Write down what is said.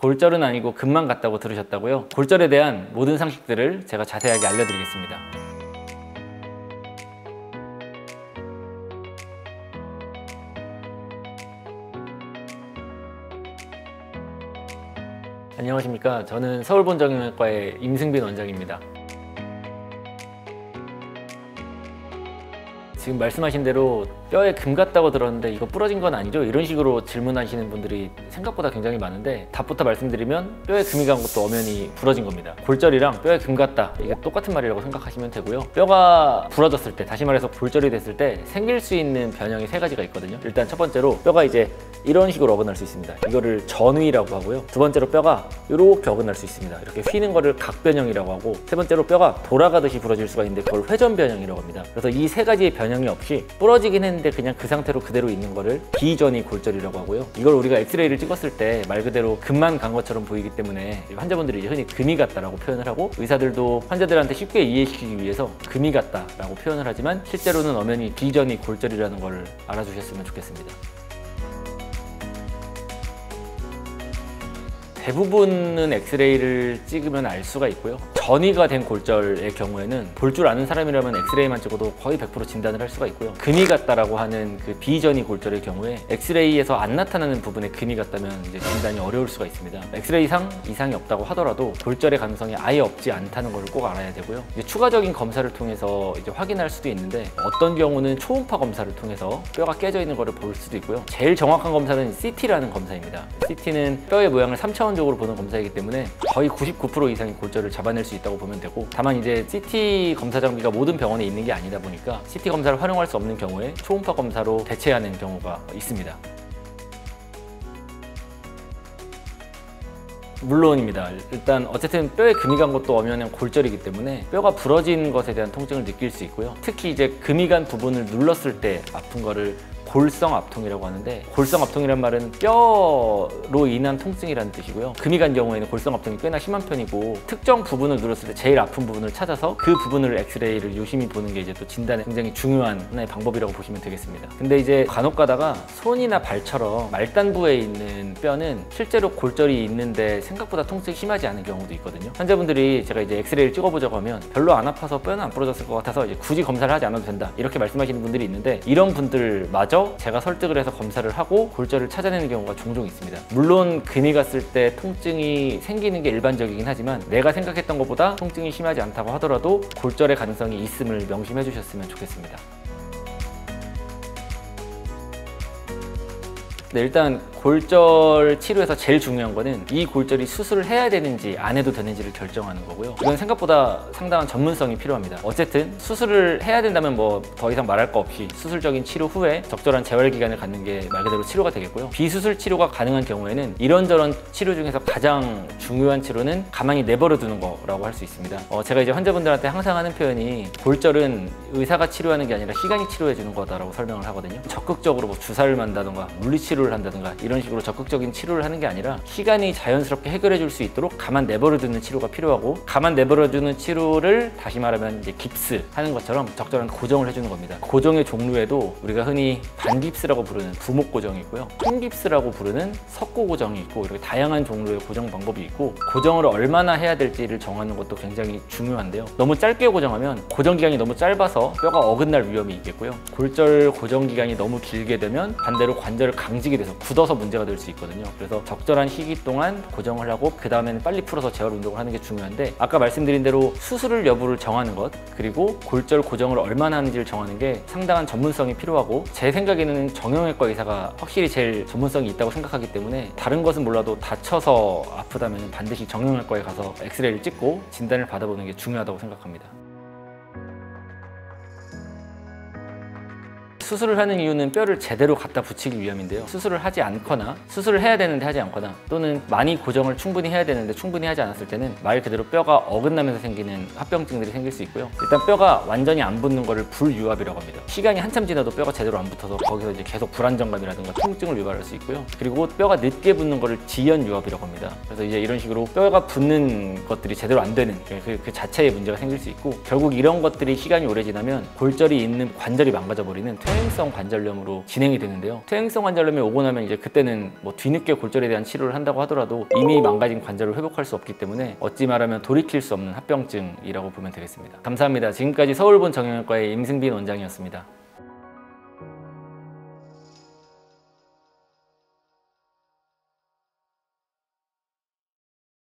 골절은 아니고 금만 같다고 들으셨다고요? 골절에 대한 모든 상식들을 제가 자세하게 알려드리겠습니다. 안녕하십니까. 저는 서울본정형외과의 임승빈 원장입니다. 지금 말씀하신 대로 뼈에 금 같다고 들었는데 이거 부러진 건 아니죠? 이런 식으로 질문하시는 분들이 생각보다 굉장히 많은데, 답부터 말씀드리면 뼈에 금이 간 것도 엄연히 부러진 겁니다. 골절이랑 뼈에 금 같다, 이게 똑같은 말이라고 생각하시면 되고요. 뼈가 부러졌을 때, 다시 말해서 골절이 됐을 때 생길 수 있는 변형이 세 가지가 있거든요. 일단 첫 번째로 뼈가 이제 이런 식으로 어긋날 수 있습니다. 이거를 전위라고 하고요. 두 번째로 뼈가 이렇게 어긋날 수 있습니다. 이렇게 휘는 거를 각변형이라고 하고, 세 번째로 뼈가 돌아가듯이 부러질 수가 있는데 그걸 회전변형이라고 합니다. 그래서 이 세 가지의 변형이 없이 부러지긴 했는데 그냥 그 상태로 그대로 있는 거를 비전위 골절이라고 하고요. 이걸 우리가 엑스레이를 찍었을 때 말 그대로 금만 간 것처럼 보이기 때문에 환자분들이 이제 흔히 금이 같다라고 표현을 하고, 의사들도 환자들한테 쉽게 이해시키기 위해서 금이 같다라고 표현을 하지만 실제로는 엄연히 비전위 골절이라는 걸 알아주셨으면 좋겠습니다. 대부분은 엑스레이를 찍으면 알 수가 있고요. 전이가 된 골절의 경우에는 볼 줄 아는 사람이라면 엑스레이만 찍어도 거의 100% 진단을 할 수가 있고요. 금이 같다라고 하는 그 비전이 골절의 경우에 엑스레이에서 안 나타나는 부분에 금이 같다면 이제 진단이 어려울 수가 있습니다. 엑스레이상 이상이 없다고 하더라도 골절의 가능성이 아예 없지 않다는 걸 꼭 알아야 되고요. 이제 추가적인 검사를 통해서 이제 확인할 수도 있는데, 어떤 경우는 초음파 검사를 통해서 뼈가 깨져 있는 것을 볼 수도 있고요. 제일 정확한 검사는 CT라는 검사입니다. CT는 뼈의 모양을 3차원적으로 보는 검사이기 때문에 거의 99% 이상의 골절을 잡아낼 수 있다고 보면 되고, 다만 이제 CT 검사 장비가 모든 병원에 있는 게 아니다 보니까 CT 검사를 활용할 수 없는 경우에 초음파 검사로 대체하는 경우가 있습니다. 물론입니다. 일단 어쨌든 뼈에 금이 간 것도 엄연한 골절이기 때문에 뼈가 부러진 것에 대한 통증을 느낄 수 있고요. 특히 이제 금이 간 부분을 눌렀을 때 아픈 거를 골성 압통이라고 하는데, 골성 압통이란 말은 뼈로 인한 통증이라는 뜻이고요. 금이 간 경우에는 골성 압통이 꽤나 심한 편이고, 특정 부분을 눌렀을 때 제일 아픈 부분을 찾아서 그 부분을 엑스레이를 유심히 보는 게 이제 또 진단에 굉장히 중요한 하나의 방법이라고 보시면 되겠습니다. 근데 이제 간혹 가다가 손이나 발처럼 말단부에 있는 뼈는 실제로 골절이 있는데 생각보다 통증이 심하지 않은 경우도 있거든요. 환자분들이 제가 이제 엑스레이를 찍어보자고 하면 별로 안 아파서 뼈는 안 부러졌을 것 같아서 이제 굳이 검사를 하지 않아도 된다, 이렇게 말씀하시는 분들이 있는데, 이런 분들마저 제가 설득을 해서 검사를 하고 골절을 찾아내는 경우가 종종 있습니다. 물론 금이 갔을 때 통증이 생기는 게 일반적이긴 하지만 내가 생각했던 것보다 통증이 심하지 않다고 하더라도 골절의 가능성이 있음을 명심해 주셨으면 좋겠습니다. 네, 일단 골절 치료에서 제일 중요한 거는 이 골절이 수술을 해야 되는지 안 해도 되는지를 결정하는 거고요. 이건 생각보다 상당한 전문성이 필요합니다. 어쨌든 수술을 해야 된다면 뭐 더 이상 말할 거 없이 수술적인 치료 후에 적절한 재활 기간을 갖는 게 말 그대로 치료가 되겠고요. 비수술 치료가 가능한 경우에는 이런저런 치료 중에서 가장 중요한 치료는 가만히 내버려 두는 거라고 할 수 있습니다. 제가 이제 환자분들한테 항상 하는 표현이, 골절은 의사가 치료하는 게 아니라 시간이 치료해 주는 거다라고 설명을 하거든요. 적극적으로 뭐 주사를 만다던가 물리치료를 한다던가 이런 식으로 적극적인 치료를 하는 게 아니라 시간이 자연스럽게 해결해 줄 수 있도록 가만 내버려 두는 치료가 필요하고, 가만 내버려 두는 치료를 다시 말하면 이제 깁스 하는 것처럼 적절한 고정을 해주는 겁니다. 고정의 종류에도 우리가 흔히 반깁스라고 부르는 부목 고정이 있고요, 통깁스라고 부르는 석고 고정이 있고, 이렇게 다양한 종류의 고정 방법이 있고, 고정을 얼마나 해야 될지를 정하는 것도 굉장히 중요한데요. 너무 짧게 고정하면 고정 기간이 너무 짧아서 뼈가 어긋날 위험이 있겠고요. 골절 고정 기간이 너무 길게 되면 반대로 관절을 강직이 돼서 굳어서 문제가 될 수 있거든요. 그래서 적절한 시기 동안 고정을 하고 그 다음에는 빨리 풀어서 재활 운동을 하는 게 중요한데, 아까 말씀드린 대로 수술 여부를 정하는 것, 그리고 골절 고정을 얼마나 하는지를 정하는 게 상당한 전문성이 필요하고, 제 생각에는 정형외과 의사가 확실히 제일 전문성이 있다고 생각하기 때문에, 다른 것은 몰라도 다쳐서 아프다면 반드시 정형외과에 가서 엑스레이를 찍고 진단을 받아보는 게 중요하다고 생각합니다. 수술을 하는 이유는 뼈를 제대로 갖다 붙이기 위함인데요. 수술을 하지 않거나, 수술을 해야 되는데 하지 않거나, 또는 많이 고정을 충분히 해야 되는데 충분히 하지 않았을 때는 말 그대로 뼈가 어긋나면서 생기는 합병증들이 생길 수 있고요. 일단 뼈가 완전히 안 붙는 거를 불유압이라고 합니다. 시간이 한참 지나도 뼈가 제대로 안 붙어서 거기서 이제 계속 불안정감이라든가 통증을 유발할 수 있고요. 그리고 뼈가 늦게 붙는 거를 지연유압이라고 합니다. 그래서 이제 이런 식으로 뼈가 붙는 것들이 제대로 안 되는 그 자체의 문제가 생길 수 있고, 결국 이런 것들이 시간이 오래 지나면 골절이 있는 관절이 망가져 버리는 퇴행성 관절염으로 진행이 되는데요. 퇴행성 관절염이 오고 나면 이제 그때는 뭐 뒤늦게 골절에 대한 치료를 한다고 하더라도 이미 망가진 관절을 회복할 수 없기 때문에 어찌 말하면 돌이킬 수 없는 합병증이라고 보면 되겠습니다. 감사합니다. 지금까지 서울본 정형외과의 임승빈 원장이었습니다.